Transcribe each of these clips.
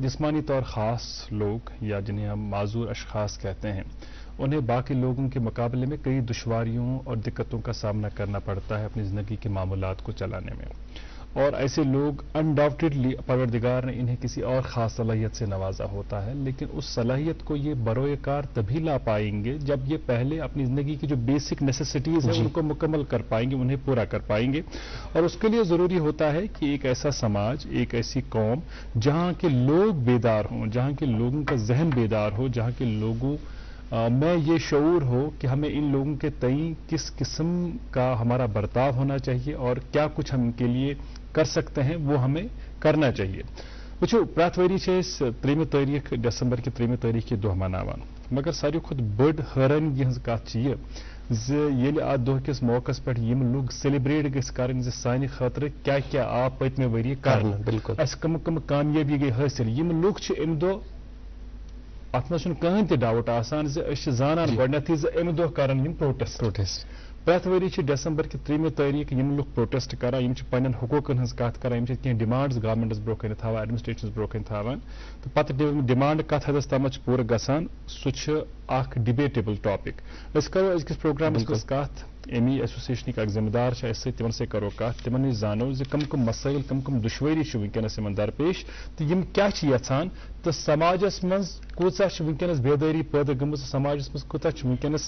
جسمانی طور خاص لوگ یا جنہیں ہم معذور اشخاص کہتے ہیں انہیں باقی لوگوں کے مقابلے میں کئی دشواریوں اور دقتوں کا سامنا کرنا پڑتا ہے اپنی زندگی کے معاملات کو چلانے میں، اور ایسے لوگ انڈاؤٹیڈلی پروردگار نے انہیں کسی اور خاص صلاحیت سے نوازا ہوتا ہے، لیکن اس صلاحیت کو یہ بروئے کار تبھی لا پائیں گے جب یہ پہلے اپنی زندگی کی جو بیسک نیسیسٹیز ہیں ان کو مکمل کر پائیں گے، انہیں پورا کر پائیں گے، اور اس کے لیے ضروری ہوتا ہے کہ ایک ایسا سماج، ایک ایسی قوم جہاں کے لوگ بیدار ہوں، جہاں کے لوگوں کا ذہن بیدار ہو، جہاں کے لوگوں میں یہ شعور ہو کہ ہمیں ان لوگوں کے تئیں کس قسم کا ہمارا برتاؤ ہونا چاہیے اور کیا کچھ ہم ان کے لیے کر سکتے ہیں وہ ہمیں کرنا چاہیے۔ وچھو پرٛٮ۪تھ ؤری چھِ أسۍ 3 تٲریٖخ ڈسمبر کہِ 3 تٲریٖخ یہِ دۄہ مناوان، مگر ساروی کھۄتہٕ بٔڑ حٲرانگی ہٕنٛز کتھ چھِ یہِ زِ ییٚلہِ اتھ دۄہ کِس موقعس پٮ۪ٹھ یِم لُکھ سیلیبریٹ گٔژھۍ کرٕنۍ زِ سانہِ خٲطرٕ کیٛاہ کیٛاہ آو پٔتمہِ ؤرۍ یہِ کرنہٕ، بالکل اَسہِ کم کامیٲبی گٔے حٲصِل، یِم لُکھ چھِ اَمہِ دۄہ اتھ منٛز چھُنہٕ کٕہٕنۍ تہِ ڈاوُٹ آسان زِ أسۍ چھِ زانان گۄڈنیتھٕے زِ اَمہِ دۄہ کرن یِم پروٹیسٹ۔ پرٛٮ۪تھ ؤری چھِ ڈسمبر کہِ 3 تٲریٖخ یِم لُکھ پروٹیسٹ کران، یِم چھِ پننٮ۪ن حقوٗقن ہٕنٛز کتھ کران، یِم چھِ کینٛہہ ڈِمانڈز گورمنٹس برونٛہہ کنہِ تھاوان، ایڈمنسٹریشنس برونٛہہ کنہِ تھاوان، تہٕ پتہٕ ڈِمانڈ کتھ حدس تامتھ چھِ پوٗرٕ گژھان سُہ چھُ اکھ ڈِبیٹیبل ٹاپک۔ أسۍ کرو أزکِس پروگرامس منٛز کتھ، امی ایسوسیشنٕکۍ اکھ ذمہٕ دار چھِ اَسہِ سۭتۍ، تِمن سۭتۍ کرو کتھ، تِمن نِش زانو زِ کم مسٲیل کم دُشوٲری چھِ وٕنکیٚنس یِمن درپیش تہٕ یِم کیٛاہ چھِ یژھان تہٕ سماجس منٛز کۭژاہ چھِ وٕنکیٚنس بیدٲری پٲدٕ گٔمٕژ، سماجس منٛز کوٗتاہ چھِ وٕنکیٚنس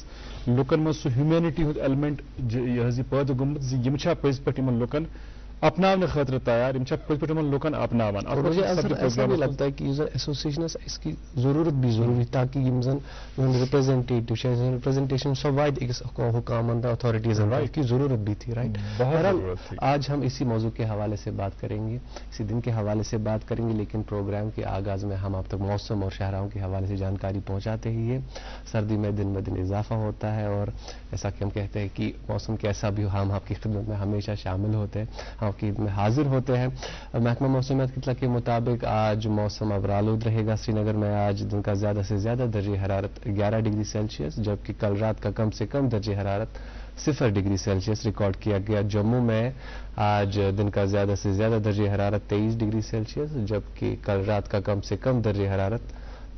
لُکن منٛز سُہ ہیوٗمینٹی ہُنٛد ایلمنٹ یہِ حظ یہِ پٲدٕ گوٚمُت زِ یِم چھا پٔزۍ پٲٹھۍ یِمن لُکن اپناونہٕ خٲطرٕ تیار، یِم چھا پٔزۍ پٲٹھۍ یِمن لُکن اپناوان۔ مجھے ایسا بھی لگتا ہے کہ یُس زن ایسوسیشن اس کی ضرورت بھی ضروری تاکہ یم زن ریپرزینٹیٹو ریپرزینٹیشن سب وائد أکِس حکامن اتھارٹیزن کی ضرورت بھی تھی، رائٹ؟ بہرحال آج ہم اسی موضوع کے حوالے سے بات کریں گے، اسی دن کے حوالے سے بات کریں گے، لیکن پروگرام کے آغاز میں ہم آپ تک موسم اور شہراؤں کے حوالے سے جانکاری پہنچاتے ہی ہے۔ سردی میں دن بدن اضافہ ہوتا ہے اور ایسا کہ ہم کہتے ہیں کہ موسم کیسا بھی ہو ہم آپ کی خدمت میں ہمیشہ شامل ہوتے ہیں، ہم آپ کی خدمت میں حاضر ہوتے ہیں۔ محکمہ موسمیات کی اطلاع کے مطابق آج موسم ابرآلود رہے گا۔ سری نگر میں آج دن کا زیادہ سے زیادہ درجہ حرارت 11 ڈگری سیلسیس، جبکہ کل رات کا کم سے کم درجہ حرارت 0 ڈگری سیلسیس ریکارڈ کیا گیا۔ جموں میں آج دن کا زیادہ سے زیادہ درجہ حرارت 23 ڈگری سیلسیس، جبکہ کل رات کا کم سے کم درجہ حرارت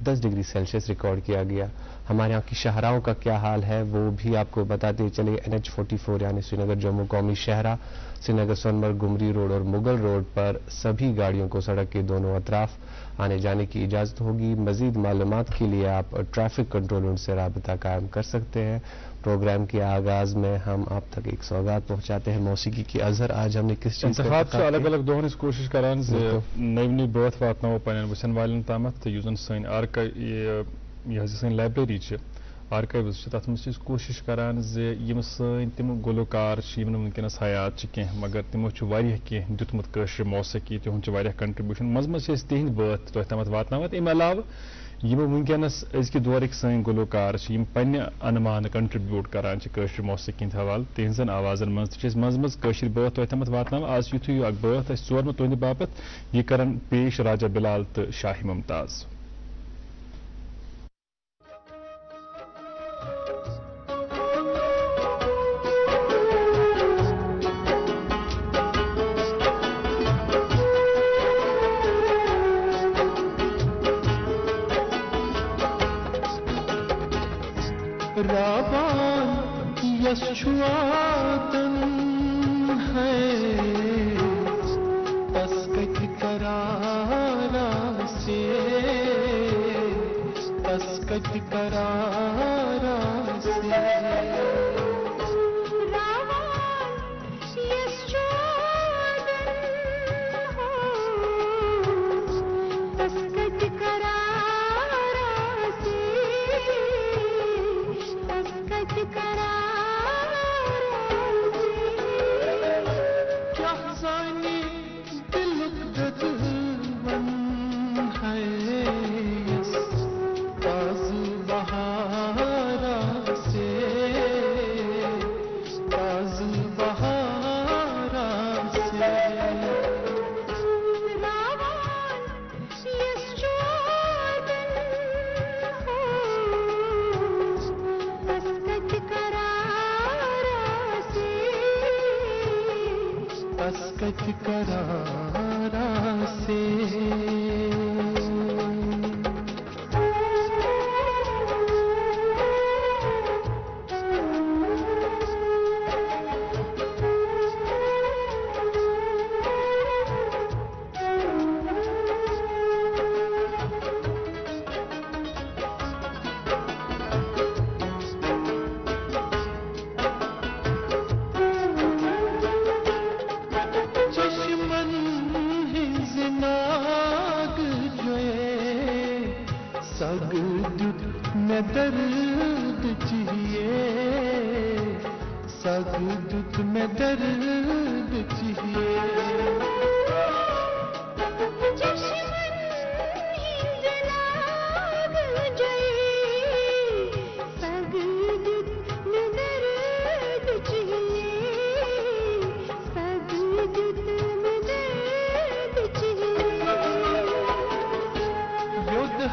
10 ڈگری سیلسیس ریکارڈ کیا گیا۔ ہمارے یہاں کی شاہراہوں کا کیا حال ہے وہ بھی آپ کو بتاتے چلے۔ NH 44 یعنی سری نگر جموں قومی شاہراہ، سری نگر سونمرگ گمری روڈ اور مغل روڈ پر سبھی گاڑیوں کو سڑک کے دونوں اطراف آنے جانے کی اجازت ہوگی۔ مزید معلومات کے لیے آپ ٹریفک کنٹرول یونٹ سے رابطہ قائم کر سکتے ہیں۔ پروگرام کے آغاز میں ہم آپ تک ایک سوغات پہنچاتے ہیں موسیقی کی اظہر۔ آج ہم نے کس چیز انتخاب سے الگ الگ دۄہن ہٕنٛز کوٗشِش کران زِ نٔوۍ بٲتھ واتناوو پننٮ۪ن وٕچھن والٮ۪ن تامتھ، تہٕ یُس زن سٲنۍ یہِ حظ یہِ سٲنۍ لایبرٔری چھِ، آرکایوز چھِ، تتھ منٛز چھِ أسۍ کوٗشِش کران زِ یِم سٲنۍ تِم گلوکار چھِ یِم نہٕ وٕنکیٚنس حیات چھِ کینٛہہ مگر تِمو چھُ واریاہ کینٛہہ دیُتمُت کٲشرِ موسیقی، تِہُنٛد چھُ واریاہ کنٹربیوٗشن، منٛزٕ منٛزٕ چھِ أسۍ تِہنٛدۍ بٲتھ تۄہہِ تامتھ واتناوان۔ اَمہِ علاوٕ یِم وٕنکیٚنس أزکہِ دورٕکۍ سٲنۍ گلوکار چھِ یِم پننہِ انمانہٕ کنٹربیوٗٹ کران چھِ کٲشرِ موسیقی ہٕنٛدۍ حوالہٕ، تِہنٛزن آوازن منٛز تہِ چھِ أسۍ منٛزٕ منٛزٕ کٲشِرۍ بٲتھ تۄہہِ تامتھ واتناوان۔ آز چھُ یِتھُے اکھ بٲتھ اَسہِ ژورمُت تُہنٛدِ باپتھ، یہِ کرن پیش راجا بلال تہٕ شاہہِ ممتاز۔ یسواتن ہے تسکت کرارا سے، تسکت کرارا سے تسکت کرارا سے naag joye sag dut me dard chiye sag dut me dard chiye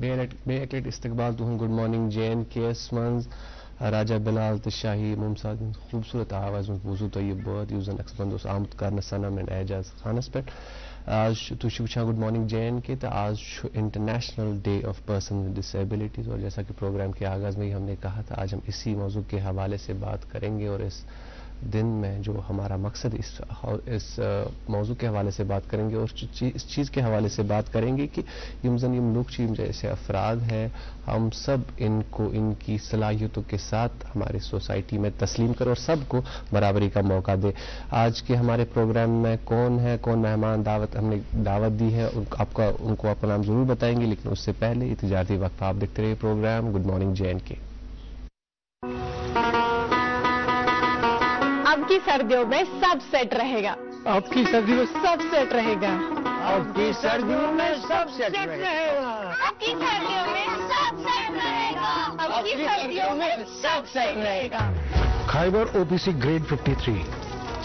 بے اکلٹ استقبال تو ہوں گڈ مارننگ جے این کے ایس منز راجہ بلال تو شاہی ممتاز خوبصورت آواز میں بوزو طیب بہت یوز اکس بندوس آمد کرنا سنم اینڈ اعجاز خانس پہ آج تو وچھان گڈ مارننگ جے این کے تو آج international day of person with disabilities اور جیسا کہ پروگرام کے آغاز میں ہی ہم نے کہا تھا آج ہم اسی موضوع کے حوالے سے بات کریں گے اور اس دن میں جو ہمارا مقصد اس موضوع کے حوالے سے بات کریں گے اور اس چیز کے حوالے سے بات کریں گے کہ یم لوگ جیسے افراد ہیں ہم سب ان کو ان کی صلاحیتوں کے ساتھ ہماری سوسائٹی میں تسلیم کریں اور سب کو برابری کا موقع دے. آج کے ہمارے پروگرام میں کون مہمان ہم نے دعوت دی ہے ان کو اپنا نام ضرور بتائیں گے لیکن اس سے پہلے یہ تجارتی وقت آپ دیکھتے رہیے programme good morning J N کے. اب کی سردیوں میں سب سیٹ رہے گا. اب کی سردی میں سب سیٹ رہے گا. اب کی سردیوں میں سب سیٹ رہے گا. اب کی سردیوں میں سب سیٹ رہے گا. اب کی سردیوں میں سب سیٹ رہے گا. خیبر او پی سی گریڈ 53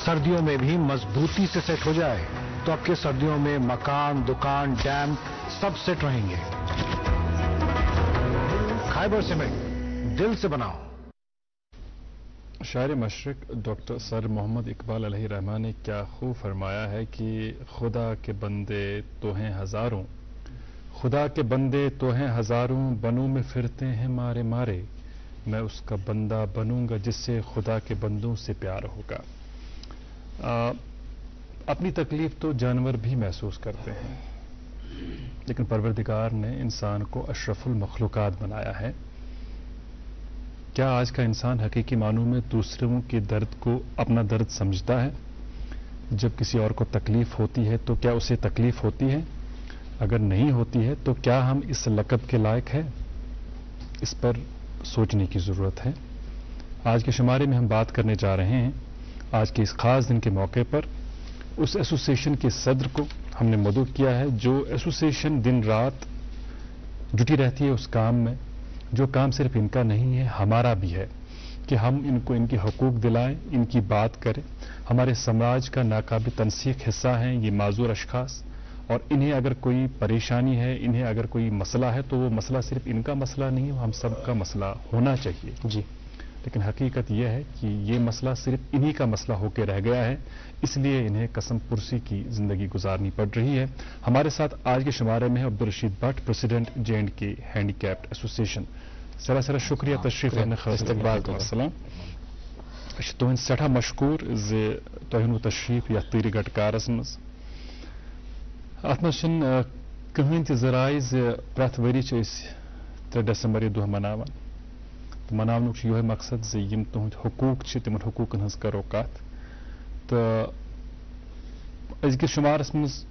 سردیوں میں بھی مضبوطی سے سیٹ ہو جائے تو اب کے سردیوں میں مکان دکان ڈیم سب سیٹ رہیں گے. خیبر سیمنٹ دل سے بناؤ. شاعر مشرق ڈاکٹر سر محمد اقبال علیہ الرحمٰن نے کیا خوب فرمایا ہے کہ خدا کے بندے تو ہیں ہزاروں خدا کے بندے تو ہیں ہزاروں بنوں میں پھرتے ہیں مارے مارے میں اس کا بندہ بنوں گا جس سے خدا کے بندوں سے پیار ہوگا. اپنی تکلیف تو جانور بھی محسوس کرتے ہیں لیکن پروردگار نے انسان کو اشرف المخلوقات بنایا ہے. کیا آج کا انسان حقیقی معنوں میں دوسروں کے درد کو اپنا درد سمجھتا ہے؟ جب کسی اور کو تکلیف ہوتی ہے تو کیا اسے تکلیف ہوتی ہے؟ اگر نہیں ہوتی ہے تو کیا ہم اس لقب کے لائق ہیں؟ اس پر سوچنے کی ضرورت ہے. آج کے شمارے میں ہم بات کرنے جا رہے ہیں آج کے اس خاص دن کے موقع پر اس ایسوسیشن کے صدر کو ہم نے مدعو کیا ہے جو ایسوسیشن دن رات جٹی رہتی ہے اس کام میں جو کام صرف ان کا نہیں ہے ہمارا بھی ہے کہ ہم ان کو ان کے حقوق دلائیں ان کی بات کریں. ہمارے سماج کا ناقابل تنسیق حصہ ہیں یہ معذور اشخاص اور انہیں اگر کوئی پریشانی ہے انہیں اگر کوئی مسئلہ ہے تو وہ مسئلہ صرف ان کا مسئلہ نہیں ہے ہم سب کا مسئلہ ہونا چاہیے. جی لیکن حقیقت یہ ہے کہ یہ مسئلہ صرف انہی کا مسئلہ ہو کے رہ گیا ہے اس لیے انہیں قسم پرسی کی زندگی گزارنی پڑ رہی ہے. ہمارے ساتھ آج کے شمارے میں ہے Abdul Rashid but president J and کے ہینڈی کیپڈ ایسوسیشن. سراسر شکریہ تشریف استقبال السلام. تہند سٹھا مشکور تہن تشریف یتھ تیری گٹکارس مز ات مز کہین تہ ذرائع پریت وری 3 ڈسمبر یہ دہ مناوان تو مناونک یہ مقصد یم تہند حقوق تمن حقوقن ہز کرو کت تو ازکس شمارس مز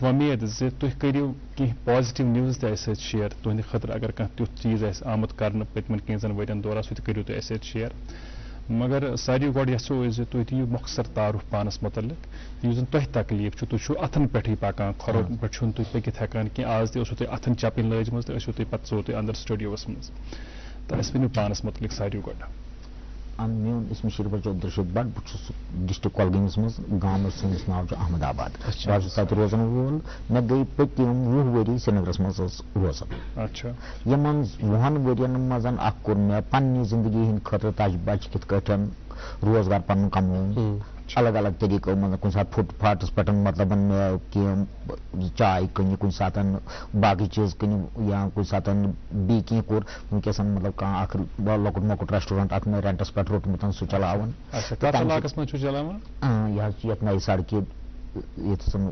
ومید تھی کرو کی پازیٹو نیوز تہ اس شیئر تہند خاطر اگر کانٛہہ تیُتھ چیز آمد کرنے پتمن کینژن ورین دوران سہ کرو تھی اس شیئر مگر ساروی گۄڈٕ یژھو أسۍ تُہۍ دِیِو مۄخصر تعارُف پانس متعلق یُس زن تۄہہِ تکلیف چھُ تُہۍ چھُو اتھن پٮ۪ٹھٕے پکان کھۄرو پٮ۪ٹھ چھُنہٕ تُہۍ پٔکِتھ ہٮ۪کان کینٛہہ آز تہِ اوسوٕ تۄہہِ اتھن چپٕنۍ لٲجمٕژ تہٕ ٲسوٕ تُہۍ پتہٕ ژوٚو تُہۍ اندر سٹوڈیوس منٛز تہٕ اَسہِ ؤنِو پانس متعلق ساروی گۄڈٕ. میون اسم شیربر عبدالرشید بٹ بہت ڈسٹرک کۄلگٲمِس منٛز گام سٲنِس ناو چھُ احمد آباد بہٕ چھُس تتہِ روزان وول مےٚ گٔے پٔتِم 20 ؤری سرینگرس منٛز روزان یِمن 20 ؤرین منٛز اکھ کوٚر مےٚ پننہِ زندگی ہٕنٛدِ خٲطرٕ تجبچ کِتھ کٲٹھۍ روزگار پنُن کماوُن الگ الگ طریقو مطلب کُنہِ ساتہٕ فُٹ پاتھس پٮ۪ٹھ مطلب مےٚ کینٛہہ چاے کٕنہِ کُنہِ ساتہٕ باقٕے چیٖز کٕنہِ یا کُنہِ ساتہٕ بیٚیہِ کینٛہہ کوٚر وٕنکیٚس مطلب کانٛہہ اکھ لۄکُٹ مۄکُٹ ریسٹورنٹ اکھ مےٚ رینٹس پٮ۪ٹھ روٚٹمُت سُہ چلاوان یہِ حظ چھُ یتھ نَیہِ سڑکہِ ییٚتہِ زن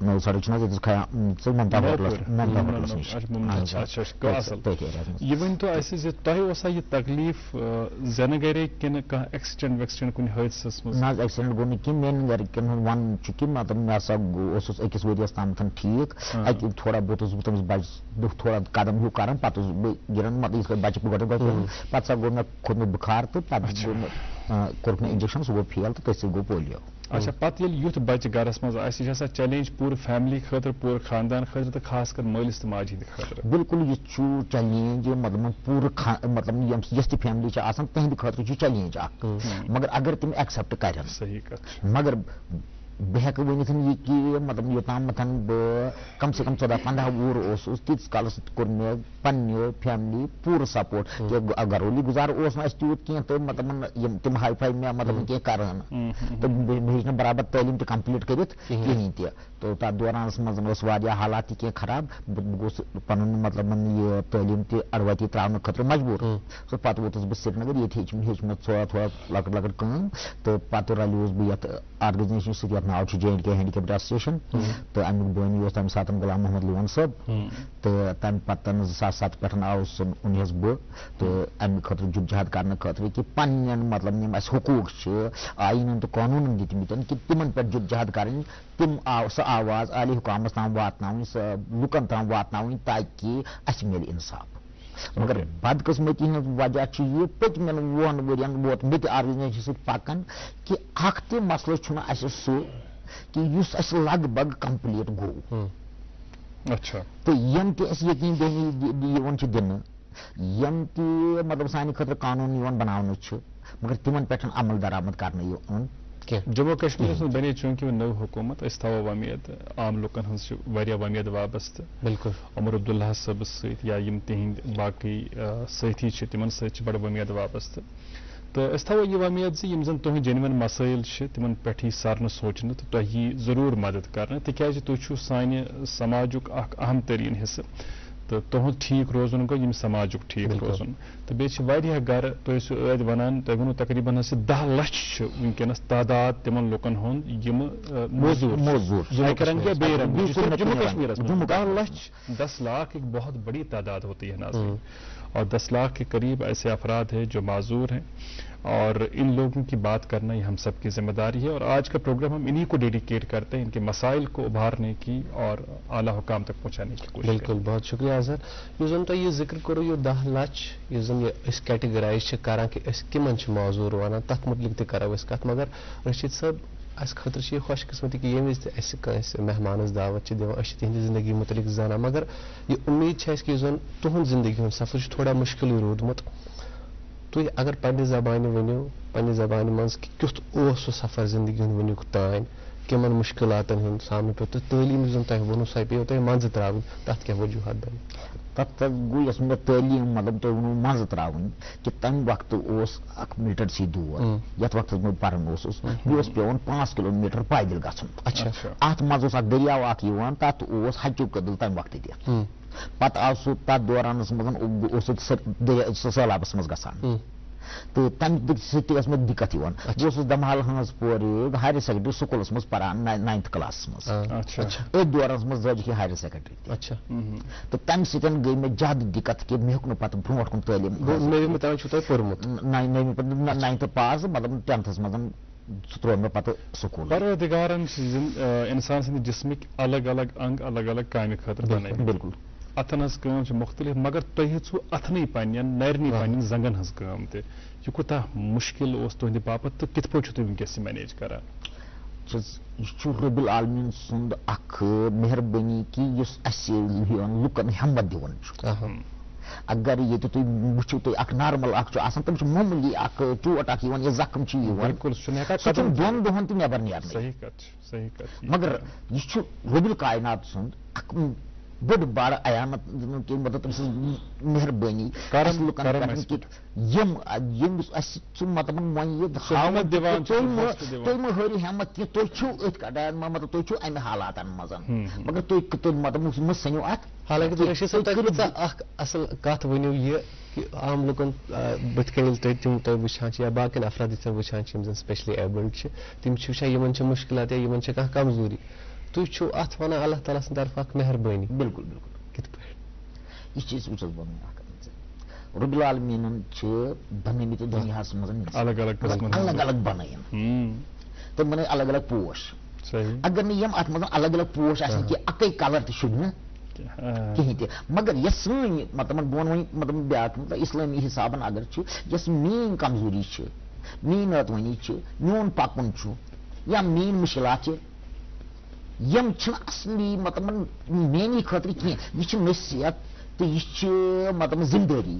نٔو سڑک چھِ نہ ییٚتہِ ممتا ہوٹلس نِش یہ ؤنۍتو اَسہِ زِ تۄہہِ اوسا یہِ تکلیف زینہٕ گرے کِنہٕ کانٛہہ ایکسیڈنٹ ویکسیڈنٹ کُنہِ حٲدثس منٛز؟ نہ حظ ایکسیڈنٹ گوٚو نہٕ کینٛہہ میٛانٮ۪ن گرِکٮ۪ن ہُنٛد ونُن چھُ کہِ مطلب مےٚ ہسا اوسُس أکِس ؤرۍیَس تامتھ ٹھیٖک اَتہِ تھوڑا بہت اوسُس بہٕ تٔمِس بچہِ تھوڑا قدم ہیوٗ کران پتہٕ اوسُس بہٕ گِران مطلب یِتھ کٔٹھۍ بچہِ گۄڈٕ پتہٕ سا گوٚو مےٚ کھوٚت مےٚ بُخار تہٕ پتہٕ گوٚو مےٚ کوٚرُکھ مےٚ انجکشن سُہ گوٚو فیل تہٕ تٔتھۍ سۭتۍ گوٚو پولیو. اچھا پتہٕ ییٚلہِ یُتھ بچہِ گرس منٛز آسہِ یہِ چھِ آسان چیلینج پوٗرٕ فیملی خٲطرٕ پوٗرٕ خاندان خٲطرٕ تہٕ خاص کر مٲلِس تہٕ ماجہِ ہٕنٛدِ خٲطرٕ. بالکل یہِ چھُ چیلینج مطلب پوٗرٕ مطلب یۄس تہِ فیملی چھِ آسان تِہنٛدِ خٲطرٕ چھُ چیلینج اکھ مگر اگر تِم ایکسپٹ کرن صحیح کتھ مگر بہ ہیکہٕ ؤنِتھ یہِ کہِ مطلب یوٚتامَتھ بہٕ کم سے کم 14-15 وُہُر اوسُس تیٖتِس کالَس کوٚر مےٚ پنٛنہِ فیملی پوٗرٕ سپورٹ کہِ گرولی گُزارٕ اوس نہٕ اَسہِ تیوٗت کینٛہہ تہٕ مطلب یِم تِم ہاے فاے مےٚ مطلب کینٛہہ کَران تہٕ مےٚ ہیٚچ نہٕ برابر تعلیٖم تہِ کمپلیٖٹ کٔرِتھ کِہیٖنۍ تہِ تہٕ تَتھ دورانَس منٛز ٲس واریاہ حالات تہِ کینٛہہ خراب بہٕ گوٚژھ پَنُن مطلب یہِ تعلیٖم تہِ اَڑوَتی ترٛاونہٕ خٲطرٕ مجبوٗر سُہ پَتہٕ ووتُس بہٕ سرینگر ییٚتہِ ہیٚچھ مےٚ تھوڑا لۄکٕٹ لۄکٕٹ کٲم تہٕ پَتہٕ رلیوس بہٕ یَتھ آرگنایزیشنہِ سۭتۍ یَتھ ناو چھُ J&K ہینڈیکیپڈ ایسوسیشن تہٕ امیُک بٲنی اوس تَمہِ ساتہٕ غلام محمد لون صٲب تہٕ تَمہِ پَتہٕ 2007 پٮ۪ٹھ آوُس اُنیس بہٕ تہٕ اَمہِ خٲطرٕ جُدجہد کرنہٕ خٲطرٕ کہِ پنٛنٮ۪ن مطلب یِم اَسہِ حقوٗق چھِ آیٖنن تہٕ قونوٗنن دِتمٕتۍ کہِ تِمن پٮ۪ٹھ جُدجہد کَرٕنۍ تِم سۄ آواز عالی حُکامَس تام واتناوٕنۍ سۄ لُکن تام واتناوٕنۍ تاکہِ اَسہِ میلہِ اِنصاف مگر بدقٕسمتی ہٕنٛز وجہ چھُ یہِ پٔتمٮ۪ن 2 ؤرین ووت مےٚ تہِ آرگنایزیشن سۭتۍ پکان کہِ اکھ تہِ مسلہٕ چھُنہٕ اَسہِ سُہ کہ یُس اَسہِ لگ بگ کمپلیٖٹ گوٚو تہٕ یِم تہِ اَسہِ یقیٖن دہانی یِوان چھِ دِنہٕ یِم تہِ مطلب سانہِ خٲطرٕ قانوٗن یِوان بناونہٕ چھُ مگر تِمن پٮ۪ٹھ عمل درآمد کرنہٕ یِوان جموں کشمیرس منٛز بنے چوٗنٛکہِ نٔو حکوٗمت أسۍ تھاوو وۄمید عام لُکن ہٕنٛز چھِ واریاہ وۄمید وابستہٕ بالکل عمر عبداللہ صٲبس سۭتۍ یا یِم تِہنٛدۍ باقٕے سٲتھی چھِ تِمن سۭتۍ چھِ بڑٕ وۄمید وابستہٕ تہٕ أسۍ تھاوو یہِ وۄمید زِ یِم زن تُہنٛدۍ جینوَن مسٲیل چھِ تِمن پٮ۪ٹھ یی سارنہٕ سونٛچنہٕ تہٕ تۄہہِ یی ضروٗر مدد کرنہٕ تِکیازِ تُہۍ چھِو سانہِ سماجُک اکھ اہم تریٖن حِصہٕ تہٕ تُہُنٛد ٹھیٖک روزُن گوٚو ییٚمہِ سماجُک ٹھیٖک روزُن تہٕ بیٚیہِ چھِ واریاہ گرٕ تُہۍ ٲسِو ٲدۍ وَنان تۄہہِ ووٚنوٕ تقریٖبن حظ 10 لچھ چھِ وٕنکیٚنس تعداد تِمن لُکن ہُنٛد یِمہٕ موزوٗر کرن کیا بے رنگ جموں کشمیرس منٛز 10 لچھ 10 لاکھ ایک بہت بڑی تعداد ہوتی ہے ناظرین اور 10 لاکھ کے قریب ایسے افراد ہیں جو معذور ہیں اور ان لوگوں کی بات کرنا یہ ہم سب کی ذمہ داری ہے اور آج کا پروگرام ہم انہی کو ڈیڈیکیٹ کرتے ہیں ان کے مسائل کو ابھارنے کی اور اعلیٰ حکام تک پہنچانے کی کوشش بالکل بہت شکریہ اظہر یُس زن تۄہہِ یہِ ذِکر کوٚروٕ یہِ 10 لچھ یُس زن یہِ أسۍ کیٹگرایز چھِ کران کہِ أسۍ کِمن چھِ معذوٗر وَنان تتھ مُتعلِق تہِ کرو أسۍ کتھ مگر رشیٖد صٲب اَسہِ خٲطرٕ چھِ یہِ خۄش قٕسمتی کہِ ییٚمہِ وِزِ تہِ اَسہِ کٲنٛسہِ مہمانس دعوت چھِ دِوان أسۍ چھِ تِہنٛدِ زندگی مُتعلِق زانان مگر یہِ اُمید چھِ اَسہِ کہِ یُس زن تُہُنٛد زندگی ہُنٛد سفر چھُ تھوڑا مُشکِلٕے روٗدمُت تُہۍ اگر پننہِ زبانہِ ؤنِو پننہِ زبانہِ منٛز کہِ کیُتھ اوس سُہ سفر زندگی ہُنٛد وٕنیُک تانۍ کِمن مُشکِلاتن ہُنٛد سامنہٕ پیوٚو تہٕ تعلیٖم یُس زن تۄہہِ ووٚنوٕ سۄ پیٚیو تۄہہِ منٛزٕ ترٛاوٕنۍ تتھ کیٛاہ وجوٗہات بنہِ تتھ گوٚو یۄس مےٚ تعلیٖم مطلب تۄہہِ ووٚنوٕ منٛزٕ ترٛاوٕنۍ کہِ تمہِ وقتہٕ اوس اکھ مِلٹنسی دور یتھ وقتس بہٕ پران اوسُس مےٚ اوس پیٚوان 5 کِلومیٖٹر پیدل گژھُن اتھ منٛز اوس اکھ دٔریاو اکھ یِوان تتھ اوس ہچوٗ کٔدٕل تمہِ وقتہٕ تہِ پتہٕ آو سُہ تتھ دورانس منٛز اوس سُہ سہلابس منٛز گژھان تہٕ تمہِ سۭتۍ تہِ ٲس مےٚ دِقت یِوان بہٕ اوسُس دمہال ہنٛز پورِ ہایر سیکنڈری سکوٗلس منٛز پران 9th کلاسس منٛز أتھۍ دورانس منٛز زٲجِکھ یہِ ہایر سیکنڈری تہٕ تمہِ سۭتۍ گٔے مےٚ زیادٕ دِقت کہِ مےٚ ہیوٚک نہٕ پتہٕ برونٛٹھ کُن تعلیٖم 9th پاس مطلب 10th منٛز سُہ ترٛوو مےٚ پتہٕ سکوٗل پروردگارن انسان سٕنٛدِ جسمٕکۍ الگ الگ انگ الگ الگ کامہِ خٲطرٕ بنٲومٕتۍ بالکل اتھن ہٕنٛز کٲم چھِ مختلف مگر تۄہہِ ہیٚژوٕ اتھنٕے پننٮ۪ن نرنٕے پننٮ۪ن زنگن ہٕنٛز کٲم تہِ یہِ کوٗتاہ مُشکِل اوس تُہنٛدِ باپتھ تہٕ کِتھ پٲٹھۍ چھِو تُہۍ وٕنکیٚس یہِ مینیج کران یہِ چھُ رۄب العالمیٖن سُنٛد اکھ مہربٲنی کہِ یُس اَسہِ لُکن ہٮ۪مت دِوان چھُ اگر ییٚتہِ تُہۍ وٕچھِو تُہۍ اکھ نارمل اکھ چھُ آسان تِم چھِ معموٗلی اکھ چوٹ اکھ یِوان یا زخم چھُ یِوان سُہ چھُنہٕ 2 دۄہن تہِ نٮ۪بر نیرنٕے مگر یہِ چھُ رۄب الکاینات سُنٛد اکھ بٔڑ بارٕ عیامت کہِ مطلب تٔمۍ سٕنٛز مہربٲنی لُکن پٮ۪ٹھ کہِ ییٚمِس اَسہِ سُہ مطلب وۄنۍ تُہۍ مہٕ ہٲرِو ہٮ۪مت کینٛہہ تُہۍ چھِو أتھۍ کڑان مطلب تُہۍ چھِو امہِ حالاتن منٛز مگر تُہۍ مطلب مہ ژھٕنِو اتھ حالانکہِ اکھ اصل کتھ ؤنِو یہِ کہِ عام لُکن بٕتھِ کَنہِ ییٚلہِ تُہۍ تُہۍ وٕچھان چھِ یا باقین افراد یِتھ کٔنۍ وٕچھان چھِ یِم زن سپیشلی ایبلڈ چھِ تِم چھِ وٕچھان یِمن چھِ مُشکلات یا یِمن چھِ کانٛہہ کمزوٗری تُہۍ چھِو اتھ ونان اللہ تعالیٰ سٕنٛدِ طرفہٕ اکھ مہربٲنی بالکل بالکل کِتھ پٲٹھۍ یہِ چیٖز وٕچھ حظ بہٕ اکھ رۄب العالمیٖنن چھِ بنٲومٕتۍ دُنیاہس منٛز الگ الگ بنٲیِن تِم بنٲے الگ الگ پوش اگر نہٕ یِم اتھ منٛز الگ الگ پوش آسن کہِ اکٕے کلر تہِ شوٗبہِ نہٕ کِہینۍ تہِ مگر یۄس سٲنۍ مطلب بہٕ وَنہٕ وۄنۍ مطلب بیٛاکھ مطلب اسلٲمی حسابن اگر چھُ یۄس میٲنۍ کمزوٗری چھِ میٲنۍ ناتوٲنی چھِ میون پکُن چھُ یا میٲنۍ مُشکلات چھِ یِم چھِنہٕ اصلی مطلب میٛانہِ خٲطرٕ کینٛہہ یہِ چھِ نصیحت تہٕ یہِ چھِ مطلب ذمہٕ دٲری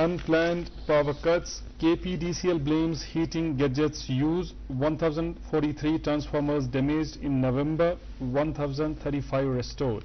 unplanned power cuts, KPDCL blames heating gadgets use, 1043 transformers damaged in November, 1035 restored।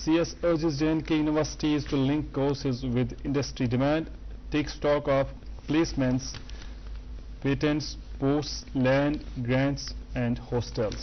CS urges JNK universities to link courses with industry demand, take stock of placements, patents, posts, land, grants and hostels।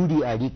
UDID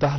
10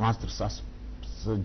35,000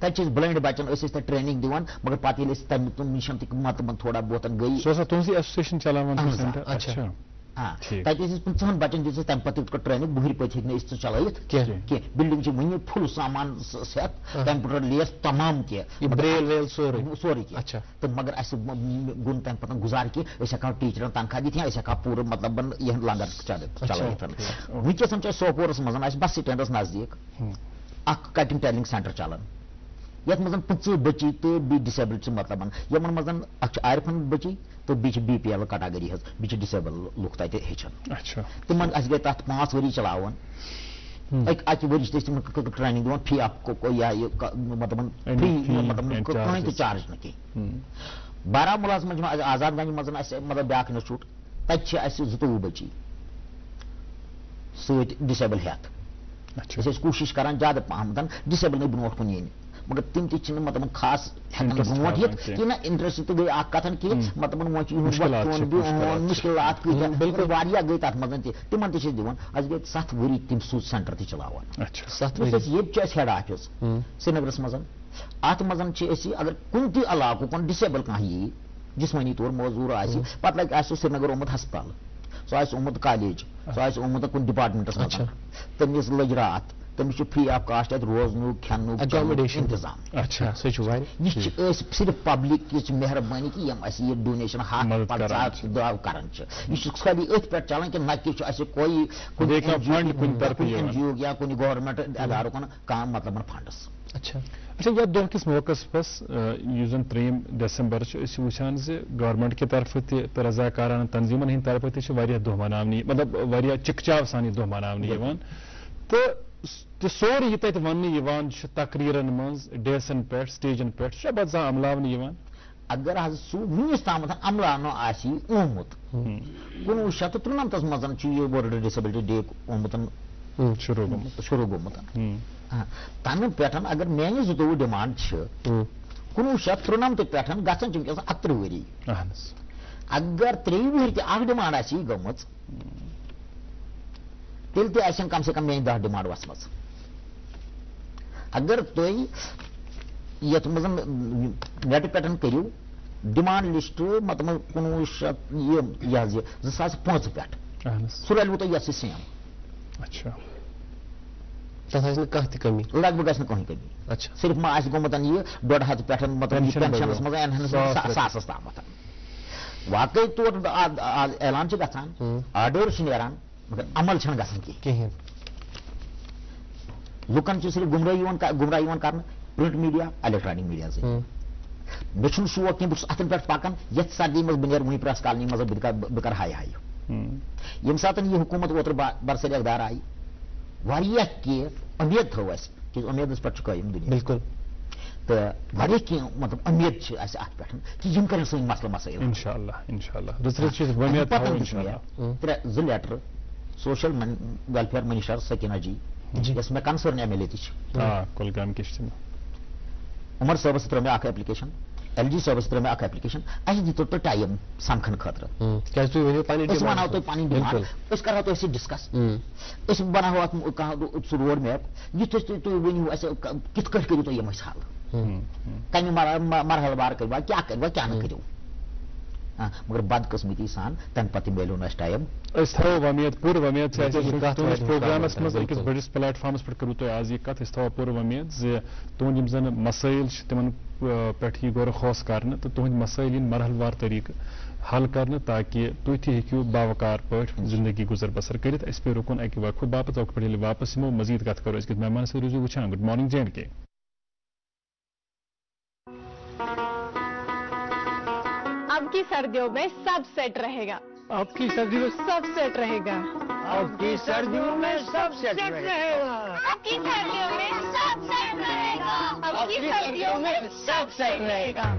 تک blind بچن training دان مگر پتہ تم نش تھوڑا بہت گئی تہذی association چلاوان سینٹر اچھا تک 50 بچن دس تمہ پتہ ٹریننگ بہر پت ہوں چلائت کی بلڈنگ ون فل سامان سیت کمپیوٹر لیس تمام سوری کی تو مگر گن تمہ پتہ گزار کہ ہیکو ٹیچرن تنخواہ دت یا ہیکو پور مطلب یہ لنگر چلائت ونکس سوپورس مز بس سٹینڈس نزدیک اخ کٹنگ ٹیلنگ سینٹر چلان یت مز 50 بچی تو بی ڈسیبل مطلب یمن مز عارفن بچی تو بی پی ایل کٹاگری بی ڈسیبل لوگ تک ہیچان تم گئی تک 5 ؤری چلاوان اکہ ورش تم ٹریننگ دان فی اپ مطلب فری مطلب کہیں تہ چارج نہ کی بارہمولہ مجھ آزاد گنج مز مطلب بیاکھ انسٹیٹیوٹ تک 22 بچی ست ڈسیبل ہیت کوشش کران زیادہ پہم ڈسیبل برو کن ین مگر تم تہ مطلب خاص برو کہ نا انٹرسٹ تو گئی اخ کتن کہ مطلب مشکلات بالکل گئی تر مز تم دان گئی 7 ؤری تم سو سینٹر تہ چلاوان یہ ہیڈ آفس سرینگرس مز ات مز اگر کن تہ علاقہ کن ڈسیبل کھانا یی جسمانی طور موضوع پتہ لگہ سرینگر آمت ہسپتال سہ آمت کالیج سہ آمت کن ڈپارٹمنٹس مز تمس لج رات تمس فری آف کاسٹ روزن کھین انتظام یہ صرف پبلک کی مہربانی کہ یہ ڈونیشن کران یہ خالی ات پہ چلان کہ نہ کہ کوئی این جی او یا کن گورنمنٹ اداروں کم مطلب فنڈس اچھا یہ دہ کس موقع پہ زن 3 دسمبر وچان گورنمنٹ کی طرف تہ رضاکارانہ تنظیمن ہند طرف تہ دہ منانے مطلب چکچاو سان یہ دہ منانے تو سورے یہ تت ون تقریرن مز ڈیسن پہ سٹیجن پہ پتہ عملہ اگر سہ ونس تام عملانہ آمت 1993 مز ورلڈ ڈسیبلٹی ڈے آمت شروع گومت تمہ پہ اگر میانہ 22 ڈیمانڈ 1993 پہ گھن 11 ؤری اگر 3 ؤری تہ اخ ڈیمانڈ گمت تیل تہ کم سے کم میان 10 ڈیمانڈ وسم اگر تھی یت مز نیٹ پہ کرو ڈیمانڈ لسٹ مطلب 2005 پہ سہ رلو تہ یس سیم اچھا تک کمی لگ بھگ گھس کہیں کمی صرف ما گومت یہ 1.5 پہ مطلب پینشنس مز ساسس تام واقعی طور اعلان گھان آرڈر نیران مگر عمل گھان کہین لکن صرف گمراہ کرنا پرنٹ میڈیا الیکٹرانک میڈیا سے مے شوق کہ بہت اتن پہ پکان یت سردی مز بہ ونی پریس کالنی مز بہ کر ہائی یم سات یہ حکومت اوتر برسر اقدار آئی واریاہ کی امید تھو اس کہ امیدس پہ قائم دنیا بالکل تو واریاہ کی مطلب امید اس ات پہ کہ یم کرن سن مسئلہ مسائل انشاءاللہ زٕ letter social welfare minister Sakina ji yes میں concern M L A Kulgam Omar صاحبس تر میں اخ ایپلیکیشن ایل جی صاحبس تر میں اخ ایپلیکیشن اس دیتو تو ٹائم سمکھن خاطر ونو تھی پانی ڈیمانڈ اس کرو تو ڈسکس اس بناو ات روڈ میپ یت تھی ونو کت کٹ کرو تھی حل کمہ مرحلہ وار کروا کیا کروا کیا نہ کرو مگر بدقسمتی سان تم پتہ ملو نا ٹائم تھو ومید پور ومید پروگرامس مز أکس بڑس پلیٹ فارمس پہ کرو تھی آج یہ کت تھو پور ومید تہد زن مسائل تمن پہ یہ غور خوص کرنے تو تہد مسائل ان مرحلہ وار طریقہ حل کرنے تاکہ تھی تہ ہیکو باوقار پہ زندگی گزر بسر کرت اس پہ رکن اکہ وقت باپت وقت پہ واپس یمو مزید کت کرو اس مہمان سے روزو وچان گڈ مارننگ جے اینڈ کے اب کی سردیوں میں سب سیٹ رہے گا اب کی سردیوں میں سب سیٹ رہے گا اب کی سردیوں میں سب سیٹ رہے گا اب کی سردیوں میں سب سیٹ رہے گا اب کی سردیوں میں سب سیٹ رہے گا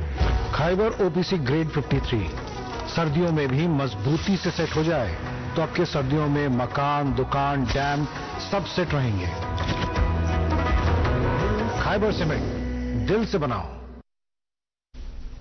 خیبر او پی سی گریڈ 53 سردیوں میں بھی مضبوطی سے سیٹ ہو جائے تو آپ کے سردیوں میں مکان دکان ڈیم سب سیٹ رہیں گے. خیبر سیمنٹ دل سے بناؤ.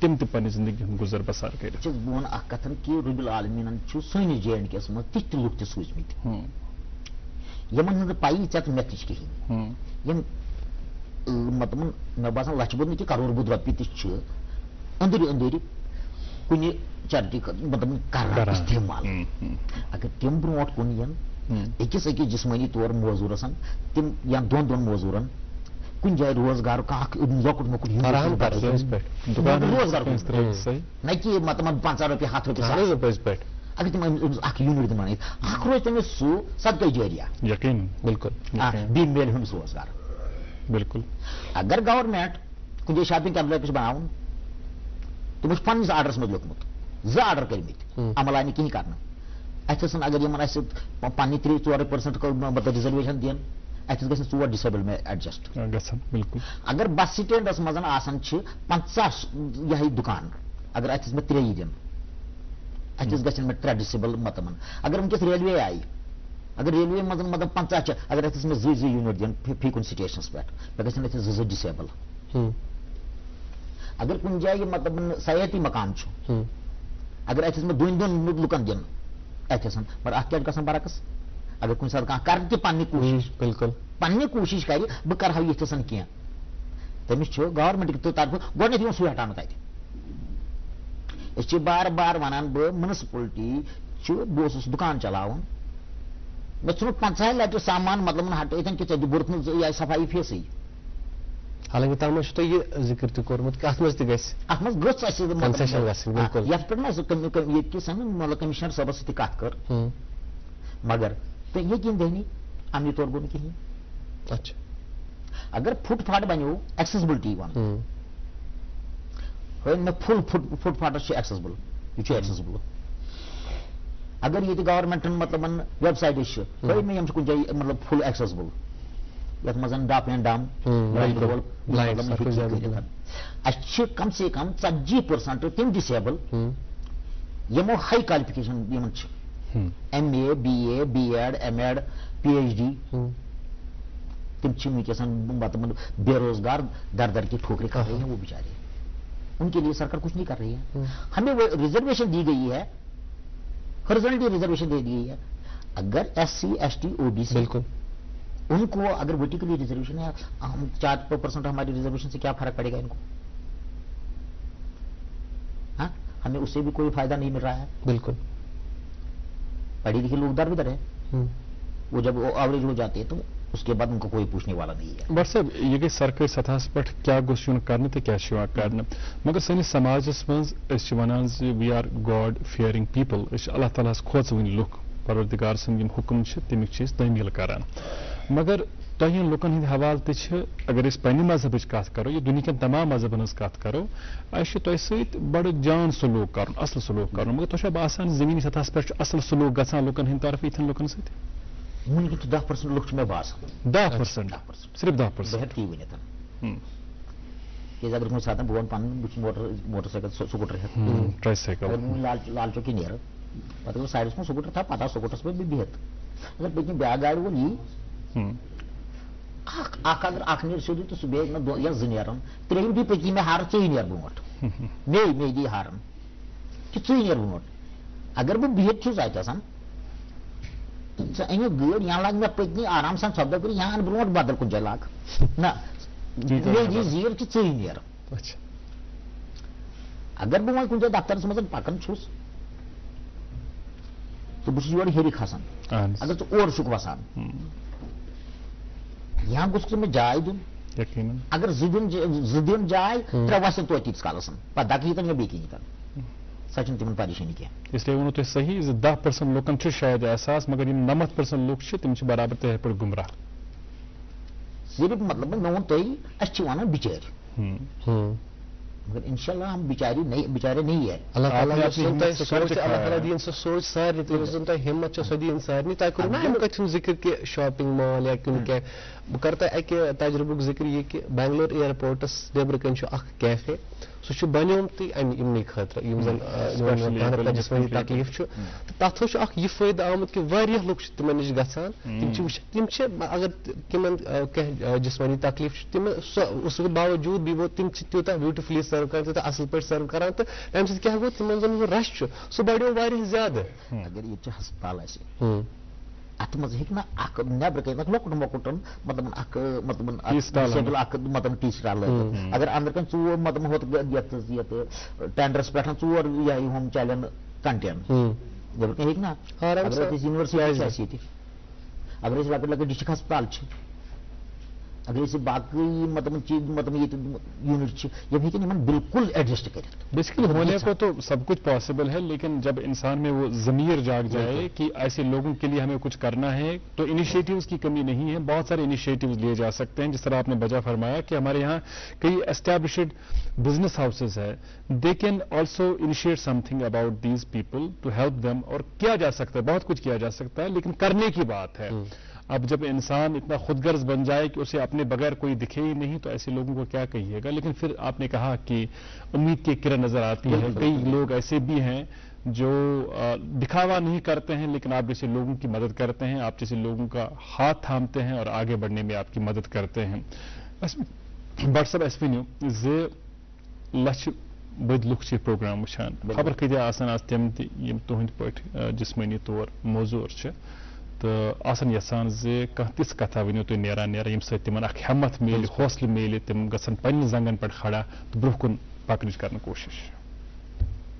تم تہ پننہِ زندگی ہُنٛد گُزر بسر کٔرِتھ. چھُس بہٕ وَنہٕ اکھ کتھ کہِ رۄبِ العالمیٖنن چھُ سٲنِس JNK یَس منٛز تِتھۍ لُکھ تہِ سوٗزمٕتۍ یِمن ہٕنٛز نہٕ پَیی ژےٚ مےٚ تہِ چھِ کِہیٖنۍ یِم مطلب مےٚ باسان لَچھِ بوٚد نہٕ کہِ کَرور بوٚد رۄپیہِ تہِ چھِ أنٛدٕرۍ أنٛدٕرۍ کُنہِ چیرٹی مطلب کران استعمال. اگر تِم برونٛٹھ کُن یِن أکِس جسمٲنی طور موزوٗرس تِم یا دۄن موزوٗرن کُنہِ جایہِ روزگار کانٛہہ لۄکُٹ مۄکُٹ روزگار نہ کہِ مطلب 50 رۄپیہِ 100 رۄپیہِ اگر تِم أمِس اکھ یوٗنِٹ دِوان اکھ روزِ تٔمِس سُہ صدقے جٲریہ بِلکُل بیٚیہِ میلہِ ہُمِس روزگار. بِلکُل اگر گورمینٹ کُنہِ جایہِ شاپِنگ کمپلیکس بناوُن تِمو چھُ پننِس آرڈرس منٛز لیوٗکھمُت 2 آرڈر کٔرمٕتۍ عمل آیہِ نہٕ کِہیٖنۍ کرنہٕ. اَتھ ٲسن اگر یِمن اَسہِ پننہِ 3-4% مطلب رِزرویشن دِنۍ اَتھ گژھن 4 ڈِسیبل مےٚ ایڈجسٹ گژھن. بِلکُل اگر بس سٹینڈس منٛز آسان چھِ 50 یِہے دُکان اگر اَتھس مےٚ 3 دِنۍ اَتھس گژھن مےٚ 3 ڈِسیبل مطلب اگر وٕنکیٚس ریلوے آیہِ اگر ریلوے منٛز مطلب 50 چھِ اگر اَتھس مےٚ 2 یوٗنِٹ دِنۍ فی کُنہِ سٹیشنس پٮ۪ٹھ مےٚ گژھن اَتھس 2 ڈِسیبل. اگر کُنہِ جایہِ مطلب سیاحتی مقام چھُ اگر اَتھس مےٚ 2 لُکن دِنۍ اَتھس مگر اَتھ کیٛاہ چھُ گژھان برعکس اگر کُنہِ ساتہٕ کانٛہہ کرِ تہِ پننہِ کوٗشِش بالکل پننہِ کوٗشِش کرِ بہٕ کرٕ ہا یِتھس کینٛہہ تٔمِس چھُ گورمینٹ طرفہٕ گۄڈٕنیتھ یِوان سُے ہٹاونہٕ تتہِ. أسۍ چھِ بار بار ونان بہٕ منسپلٹی چھُ بہٕ اوسُس دُکان چلاوان مےٚ ژھُنُکھ 50 لٹہِ سامان مطلب ہٹٲیِتھ کہِ ژےٚ دِبُرُتھ نہٕ یہِ صفٲیی فیٖسٕے. حالانکہِ تتھ منٛز چھُ تۄہہِ یہِ ذِکر تہِ کوٚرمُت کہِ اتھ منٛز تہِ گژھِ اتھ منٛز گٔژھ اَسہِ کنسیشن گژھٕنۍ. بِلکُل یتھ پٮ۪ٹھ اَسہِ ییٚتہِ کہِ سٲنِس مطلب کٔمِشنر صٲبس سۭتۍ تہِ کتھ کٔر مگر یقیٖن دہنی امنہِ طور گوٚو نہٕ کِہیٖنۍ. اچھا اگر فُٹ پھاٹ بنیو ایکسیسبلٹی ون مےٚ فُل فُٹ پھاٹس چھُ ایکسیسبل یہِ چھُ ایکسیسبل. اگر ییٚتہِ گورمینٹن مطلب ویب سایٹس چھِ مےٚ یِم چھِ کُنہِ جایہِ مطلب فُل ایکسیسبل یتھ منٛز ڈپ اینڈ ڈم اَسہِ چھِ کم سے کم 40% تِم ڈِسیبل یِمو ہاے کالفِکیشن یِمن چھِ MA BA BEd MEd PhD تم چھِ وٕنکیٚس مطلب بے روزگار در کی ٹھوکریں کھا رہے ہیں وہ بیچارے ان کے لیے سرکار کچھ نہیں کر رہی ہے. ہمیں وہ ریزرویشن دی گئی ہے ہارزونٹل ریزرویشن دے دی گئی ہے. اگر SC ST OBC بالکل ان کو اگر ورٹیکلی ریزرویشن ہے 4% ہماری ریزرویشن سے کیا فرق پڑے گا ان کو. ہاں ہمیں اس سے بھی کوئی فائدہ نہیں مل رہا ہے. بالکل پڑھی لکھی لوگ در بدر ہے وہ جب ایوریج ہو جاتے ہیں تو اس کے بعد ان کو کوئی پوچھنے والا نہیں ہے. بٹ صاحب یہ گئی سرکاری سطحس پہ کیا گوٚژھ یُن کرنہٕ تہٕ کیٛاہ چھُ یِوان کرنہٕ مگر سٲنِس سماجس منٛز أسۍ چھِ ونان زِ وی آر گاڈ فیئرِنگ پیپل أسۍ چھِ اللہ تعالیٰ ہس کھوژوٕنۍ لُکھ پروردگار سٕنٛدۍ یِم حُکم چھِ تمیُک چھِ أسۍ تعمیٖل کران مگر تۄہہِ لُکن ہٕنٛدۍ حوالہٕ تہِ چھِ اگر أسۍ پننہِ مذہبٕچ کتھ کرو یا دُنہیٖکٮ۪ن تمام مذہبن ہٕنٛز کتھ کرو اَسہِ چھُ تۄہہِ سۭتۍ بڑٕ جان سلوٗک کرُن اصل سلوٗک کرُن مگر تۄہہِ چھا باسان زٔمیٖنی سطحس پٮ۪ٹھ چھُ اصل سلوٗک گژھان لُکن ہٕنٛدِ طرفہٕ یِتھٮ۪ن لُکن سۭتۍ. وٕنکٮ۪ن چھِ 10% لُکھ چھِ مےٚ باسان 10% صرف 10%. بہٕ ہٮ۪کہٕ تی ؤنِتھ کیٛازِ اگر کُنہِ ساتہٕ بہٕ وَنہٕ پنُن بہٕ چھُس موٹر سایکل سکوٗٹر ہٮ۪تھ ٹراے سایکل اگر بہٕ لال چوکی نیرٕ پتہٕ اگر سایڈس منٛز سکوٗٹر تھاو پتہٕ آو سکوٗٹرس پٮ۪ٹھ بہٕ بِہِتھ اگر پٔتۍکِنۍ بیٛاکھ گاڑِ وول یی اکھ اگر اکھ نیرِ سیوٚدُے تہٕ سُہ بیٚیہِ مےٚ یا 2 نیرن ترٛیٚیِم دی پٔتۍ کِنۍ مےٚ ہارٕ ژٕے نیر برونٛٹھ مے دی ہارن کہِ ژٕے نیر برونٛٹھ اگر بہٕ بِہِتھ چھُس اَتہِ آسان ژٕ أنِو گٲڑۍ یا لاگ مےٚ پٔتۍ آرام سان سۄدا کٔرِتھ یا اَنہٕ برونٛٹھ بدل کُنہِ جایہِ لاگ نہ مے دی زیٖر کہِ ژٕے نیر. اگر بہٕ وۄنۍ کُنہِ جایہِ دفترس منٛز پکان چھُس تہٕ بہٕ چھُس یورٕ ہیٚرِ کھسان اگر ژٕ اورٕ چھُکھ وسان یا گوٚژھ ژٕ مےٚ جاے دیُن اگر 2 دِن جاے 3 وسن توتہِ تیٖتِس کالس پتہٕ دکہٕ ییٖتن یا بیٚیہِ کینٛہہ ییٖتن سۄ چھنہٕ تِمن پریشٲنی کینٛہہ. اس لیے ووٚنوٕ تۄہہِ صحیح زِ 10% لُکن چھُ شاید احساس مگر یِم 90% لُکھ چھِ تِم چھِ برابر تِتھے پٲٹھۍ گُمراہ. صرف مطلب مےٚ ووٚن تۄہہِ اَسہِ چھِ وَنان بِچٲرۍ مگر انشاءاللہ ہم بِچارے نہیں ہے. اللہ تعالیٰ دِیِن سۄ سونٛچ سارنٕے تہٕ یۄس زن تۄہہِ ہِمت چھو سۄ دِیِن سارنٕے. تۄہہِ کوٚروٕ نا اَمہِ کتھِ ہُنٛد ذِکر کہِ شاپِنگ مال یا کُنہِ کینٛہہ بہٕ کرٕ تۄہہِ اکہِ تجرُبُک ذِکر یہِ کہِ بنگلور اِیرپورٹس نیبرٕ کَنۍ چھُ اکھ کیفے سہ بنیومت امنی خاطر یم زن جسمانی تکلیف تک اخ یہ فائدہ آمت کہ واریاہ لوگ تمن نش گژھان تم اگر تمن جسمانی تکلیف تم اس باوجود بھی وہ تم تیوتہ بیوٹیفلی سرو کران تیوتہ اصل پہ سرو کران تو تمہ سۭتۍ کیا گو تمن زن رش سہ بڑیو واریاہ زیادہ اگر یہ ہسپتال ات مز ہیٚکہِ نہٕ نٮ۪برٕ کٔنۍ لۄکُٹ مۄکُٹ مطلب ٹی سٹال لٲگِتھ اگر أنٛدرٕ کَنۍ ژور مطلب ہُتھ یتھ ٹینڈرس پٮ۪ٹھ ژور ہُم چلن کنٹین نٮ۪برٕ کَنۍ ہیٚکہِ نا اگر أسۍ یونیورسٹی آسہِ ییٚتہِ اگر أسۍ لۄکٕٹۍ لۄکٕٹۍ ڈسٹرک ہسپتال چھِ اگر اسے باقی مطلب یہ یونٹ یہ ہیکن یمن بالکل ایڈجسٹ کرت بیسیکلی ہونے کو تو سب کچھ پاسبل ہے لیکن جب انسان میں وہ ضمیر جاگ جائے کہ ایسے لوگوں کے لیے ہمیں کچھ کرنا ہے تو انیشیٹوز کی کمی نہیں ہے. بہت سارے انیشیٹوز لیے جا سکتے ہیں. جس طرح آپ نے بجا فرمایا کہ ہمارے یہاں کئی اسٹیبلشڈ بزنس ہاؤسز ہے, they can also initiate something about these people to help them. اور کیا جا سکتا ہے, بہت کچھ کیا جا سکتا ہے, لیکن کرنے کی بات ہے. اب جب انسان اتنا خود غرض بن جائے کہ اسے اپنے بغیر کوئی دکھے ہی نہیں تو ایسے لوگوں کو کیا کہیے گا. لیکن پھر آپ نے کہا کہ امید کی کرن نظر آتی ہے. کئی لوگ ایسے بھی ہیں جو دکھاوا نہیں کرتے ہیں لیکن آپ جیسے لوگوں کی مدد کرتے ہیں, آپ جیسے لوگوں کا ہاتھ تھامتے ہیں اور آگے بڑھنے میں آپ کی مدد کرتے ہیں. بٹ صاحب اس ونیو زِ لچھ بٔڑۍ لُکھ چھِ پروگرام وٕچھان, خبر کۭتیاہ آسان آز تِم تہِ یِم تُہٕنٛدۍ پٲٹھۍ جسمٲنی طور موزوٗر چھِ تہٕ آسان یژھان زِ کانٛہہ تِژھ کتھا ؤنِو تُہۍ نیران نیران ییٚمہِ سۭتۍ تِمن اکھ ہٮ۪مت میلہِ, حوصلہٕ میلہِ, تِم گژھن پنٕنہِ زنٛگن پٮ۪ٹھ کھڑا تہٕ برٛونٛہہ کُن پکنٕچ کرنٕچ کوٗشش.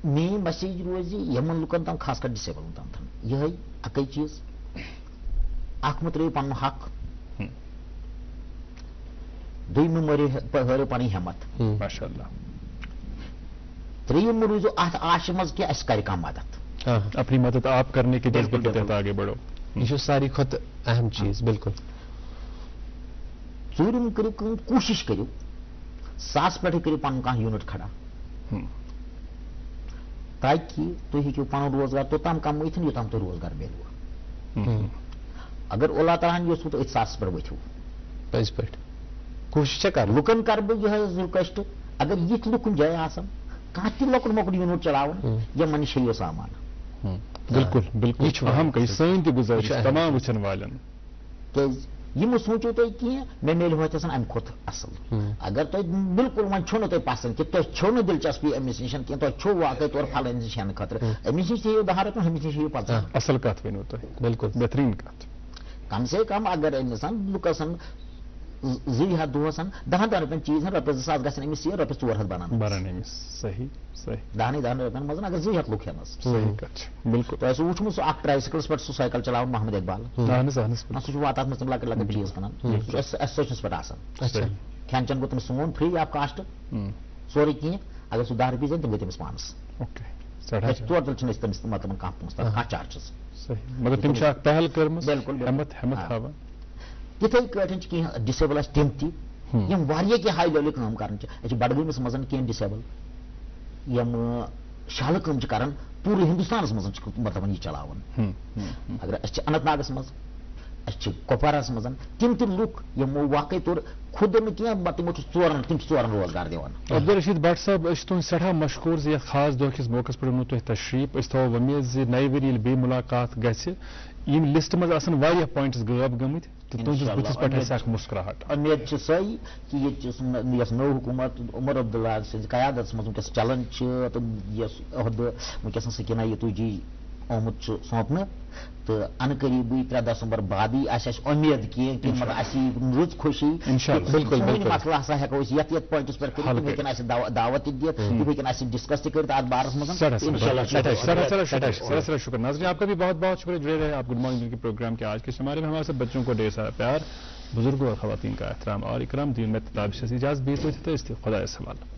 میٲنۍ مسیج روزِ یِمن لُکن تام خاص کر ڈسیبلن تام یِہے اکٕے چیٖز, اکھ مہٕ ترٲیِو پنُن حق, دوٚیِمہِ ہٲرِو پنٕنۍ ہٮ۪مت. ماشاء اللہ. ترٛیٚیِم روٗزِو اتھ آشہِ منٛز کہِ اَسہِ کرِ کانٛہہ مدد. اپنی مدد آپ کرنے کے جذبے کے تحت آگے بڑھو. یہ ساری کھت اہم چیز. بالکل. ژوٗرِم کٔرِو کٲم, کوٗشِش کٔرِو 100 پٮ۪ٹھٕے کٔرِو پنُن کانٛہہ یوٗنٹ کھڑا تاکہِ تُہۍ ہیٚکِو پنُن روزگار توٚتام کمٲیِتھ یوٚتام تۄہہِ روزگار میلوٕ. اگر اللہ تعالیٰ ہن یوٚژمُت أتھۍ 100 پٮ۪ٹھ ؤتھِو پٔزۍ پٲٹھۍ کوٗشِش کر. لُکن کرٕ بہٕ یِہے رِکویسٹ, اگر یِتھۍ لُکھ کُنہِ جایہِ آسن کانٛہہ تہِ لۄکُٹ مۄکُٹ یوٗنٹ چلاوان یِمن نِش ہیٚیِو سامان. بالکل بالکل یہ اہم کئی سٲنۍ تہِ گُزٲرِش تمام وٕچھن والٮ۪ن. کیٛازِ یہِ مہٕ سوٗنٛچِو تُہۍ کینٛہہ مےٚ میلہِ ہوٚتہِ آسان اَمہِ کھۄتہٕ اَصٕل. اگر تۄہہِ بالکل وۄنۍ چھو نہٕ تۄہہِ پسنٛد کہِ تۄہہِ چھو نہٕ دلچسپی أمِس نِش کینٛہہ, تۄہہِ چھو واقعی طور پھلٲنِس نِش ہٮ۪نہٕ خٲطرٕ, أمِس نِش ہیٚیِو 10 رۄپیہِ, ہُمِس نِش ہیٚیِو 50. اصل کتھ ؤنِو تُہۍ, بالکل بہتریٖن کتھ. کم سے کم اگر أمِس لُکس 2 ہتھ دۄہس 10 رۄپین چیٖز رۄپیس 2,000 گژھن أمِس یہِ رۄپیس 400 بنان أمِس. صحیح صحیح. 10 رۄپین منٛز اگر 2 ہتھ لُکھ ہٮ۪نس. صحیح کتھ چھِ. بالکل. تۄہہِ اوسوٕ وٕچھمُت سُہ اکھ ٹرایسکلس پٮ۪ٹھ سُہ سایکل چلاوان محمد اقبال. اہن حظ اہن حظ. سُہ چھُ واتان تتھ منٛز تِم لۄکٕٹۍ لۄکٕٹۍ چیٖز کٕنان, سُہ چھُ اسوسیشنس پٮ۪ٹھ آسان. کھٮ۪ن چٮ۪ن گوٚو تٔمِس سون فرٛی آف کاسٹ, سورُے کینٛہہ. اگر سُہ 10 رۄپیہِ زینہِ تِم گٔے تٔمِس پانس. ٹوٹل چھِنہٕ أسۍ تٔمِس مطلب کانٛہہ پونٛسہٕ کانٛہہ چارجز. مگر تِم چھِ اکھ پہل کٔرمٕژ, ہٮ۪مت ہاوان. تِتھٕے کٲٹھۍ چھِ کینٛہہ ڈِسیبل اَسہِ تِم تہِ یِم واریاہ کینٛہہ ہاے لیولہِ کٲم کران چھِ. اَسہِ چھِ بڈگٲمِس منٛز کینٛہہ ڈِسیبل یِم شالہٕ کٲم چھِ کران پوٗرٕ ہندوستانس منٛز چھِ مطلب یہِ چلاوان. اگر اَسہِ چھِ اننت ناگس منٛز, اَسہِ چھِ کۄپوارہس منٛز تِم تہِ لُکھ یِمو واقعی طور خود نہٕ کینٛہہ تِمو چھِ تِم چھِ 4 روزگار دِوان. عبدالرشید بٹ صٲب, أسۍ چھِ تُہٕنٛدۍ سٮ۪ٹھاہ مشکوٗر زِ یتھ خاص دۄہ کِس موقعس پٮ۪ٹھ اوٚنوٕ تۄہہِ تشریٖف. أسۍ تھاوو وۄمید زِ نَیہِ ؤرۍ ییٚلہِ بیٚیہِ مُلاقات گژھِ ییٚمہِ لسٹ منٛز آسن واریاہ پوینٹس غٲب گٔمٕتۍ تہٕ تُہنٛدِس بٕتھِس پٮ۪ٹھ آسہِ اکھ مُسکراہٹ. اُمید چھِ سۄے کہِ ییٚتہِ چھِ یۄس نٔو حکوٗمت عمر عبداللہ سٕنٛزِ قیادتس منٛز وٕنکیٚس چلان چھِ تہٕ یۄس عہدٕ وٕنکیٚس سکیٖنا یتوٗجی آمُت چھُ سونٛپنہٕ تہٕ انہٕ قریٖبٕے 3 دسمبر بادٕے آسہِ اَسہِ اُمید کہِ مطلب اَسہِ یی رٕژ خوشی. سٲنۍ مسلہٕ ہسا ہٮ۪کو أسۍ یتھ پوینٹس پٮ۪ٹھ کٔرِتھ, تِم ہیٚکن اَسہِ دعوت تہِ دِتھ, تِم ہیٚکن اَسہِ ڈسکس تہِ کٔرِتھ اتھ بارس منٛز. شکر. ناظرین آپ کا بھی بہت بہت شکریہ, جڑے رہے آپ گڈ مارننگ کے پروگرام کے آج کے شمارے میں. ہمارے سب بچوں کو ڈھیر سارا پیار, بزرگوں اور خواتین کا احترام اور اکرام. دین میں تتابش سے اجازت بھی تو خدا سے حوالہ.